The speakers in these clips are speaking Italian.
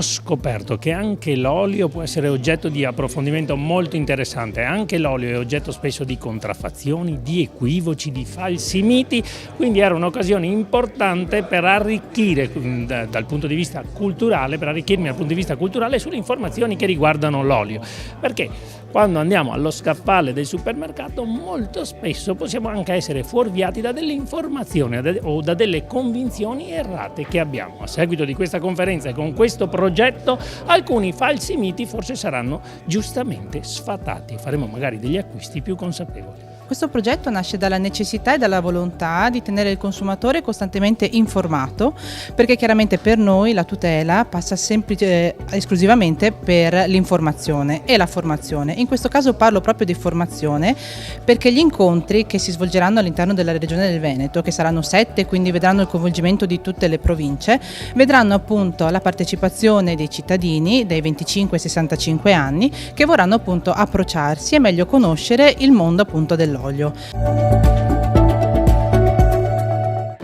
scoperto che anche l'olio può essere oggetto di approfondimento molto interessante. Anche l'olio è oggetto spesso di contraffazioni, di equivoci, di falsi miti, quindi era un'occasione importante per arricchire dal punto di vista culturale, per arricchirmi dal punto di vista culturale sulle informazioni che riguardano l'olio. Perché quando andiamo allo scaffale del supermercato molto spesso possiamo anche essere fuorviati da delle informazioni o da delle convinzioni errate che abbiamo. A seguito di questa conferenza e con questo progetto alcuni falsi miti forse saranno giustamente sfatati e faremo magari degli acquisti più consapevoli. Questo progetto nasce dalla necessità e dalla volontà di tenere il consumatore costantemente informato, perché chiaramente per noi la tutela passa esclusivamente per l'informazione e la formazione. In questo caso parlo proprio di formazione, perché gli incontri che si svolgeranno all'interno della Regione del Veneto, che saranno 7, quindi vedranno il coinvolgimento di tutte le province, vedranno appunto la partecipazione dei cittadini dei 25 ai 65 anni che vorranno appunto approcciarsi e meglio conoscere il mondo appunto dell'olio. La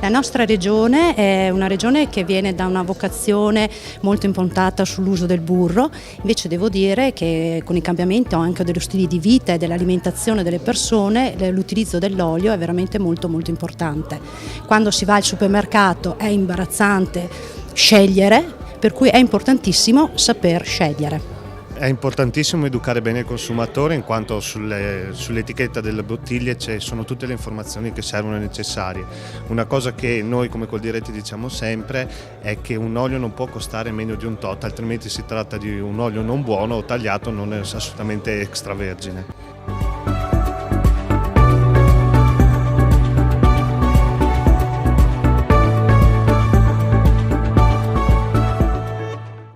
nostra regione è una regione che viene da una vocazione molto improntata sull'uso del burro, invece devo dire che con il cambiamento anche dello stile di vita e dell'alimentazione delle persone l'utilizzo dell'olio è veramente molto molto importante. Quando si va al supermercato è imbarazzante scegliere, per cui è importantissimo saper scegliere. È importantissimo educare bene il consumatore, in quanto sull'etichetta delle bottiglie sono tutte le informazioni che servono e necessarie. Una cosa che noi come Coldiretti diciamo sempre è che un olio non può costare meno di un tot, altrimenti si tratta di un olio non buono o tagliato, non è assolutamente extravergine.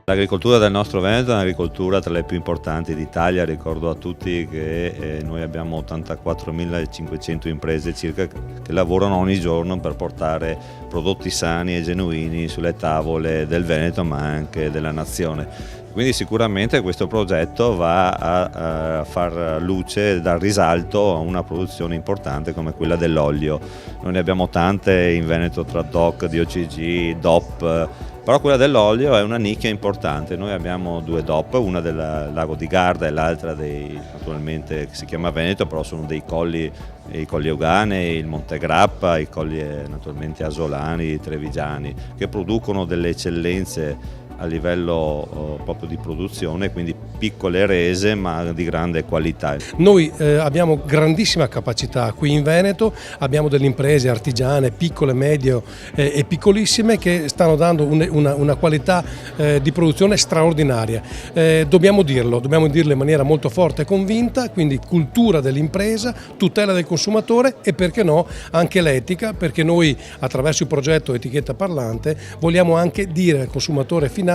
L'agricoltura del nostro Veneto è un'agricoltura tra le più importanti d'Italia. Ricordo a tutti che noi abbiamo 84.500 imprese circa che lavorano ogni giorno per portare prodotti sani e genuini sulle tavole del Veneto ma anche della nazione. Quindi sicuramente questo progetto va a far luce, dar risalto a una produzione importante come quella dell'olio. Noi ne abbiamo tante in Veneto tra DOC, DOCG, DOP, però quella dell'olio è una nicchia importante. Noi abbiamo 2 DOP, una del lago di Garda e l'altra naturalmente che si chiama Veneto, però sono dei colli, i colli Euganei, il Monte Grappa, i colli naturalmente asolani, trevigiani, che producono delle eccellenze a livello proprio di produzione, quindi piccole rese ma di grande qualità. Noi abbiamo grandissima capacità qui in Veneto, abbiamo delle imprese artigiane, piccole, medie e piccolissime che stanno dando una qualità di produzione straordinaria. Dobbiamo dirlo in maniera molto forte e convinta, quindi cultura dell'impresa, tutela del consumatore e perché no anche l'etica, perché noi attraverso il progetto Etichetta Parlante vogliamo anche dire al consumatore finale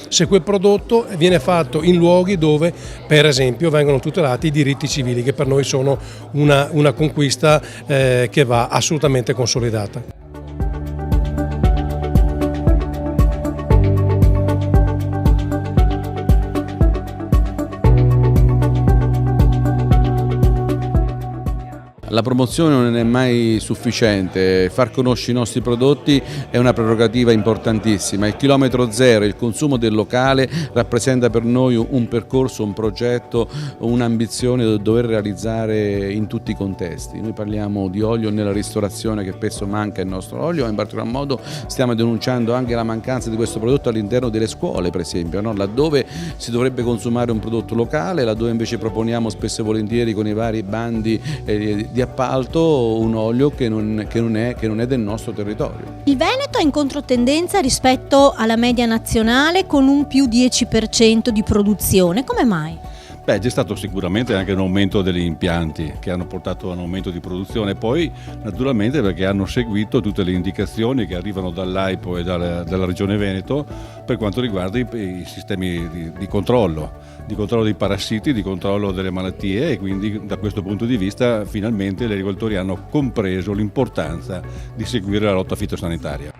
se quel prodotto viene fatto in luoghi dove per esempio vengono tutelati i diritti civili, che per noi sono una conquista che va assolutamente consolidata. La promozione non è mai sufficiente, far conoscere i nostri prodotti è una prerogativa importantissima. Il chilometro zero, il consumo del locale rappresenta per noi un percorso, un progetto, un'ambizione da dover realizzare in tutti i contesti. Noi parliamo di olio nella ristorazione che spesso manca il nostro olio, in particolar modo stiamo denunciando anche la mancanza di questo prodotto all'interno delle scuole per esempio, no? Laddove si dovrebbe consumare un prodotto locale, laddove invece proponiamo spesso e volentieri con i vari bandi di appalto un olio che non è del nostro territorio. Il Veneto è in controtendenza rispetto alla media nazionale con un più 10% di produzione, come mai? C'è stato sicuramente anche un aumento degli impianti che hanno portato a un aumento di produzione, poi naturalmente perché hanno seguito tutte le indicazioni che arrivano dall'AIPO e dalla Regione Veneto per quanto riguarda i sistemi di controllo dei parassiti, di controllo delle malattie, e quindi da questo punto di vista finalmente gli agricoltori hanno compreso l'importanza di seguire la lotta fitosanitaria.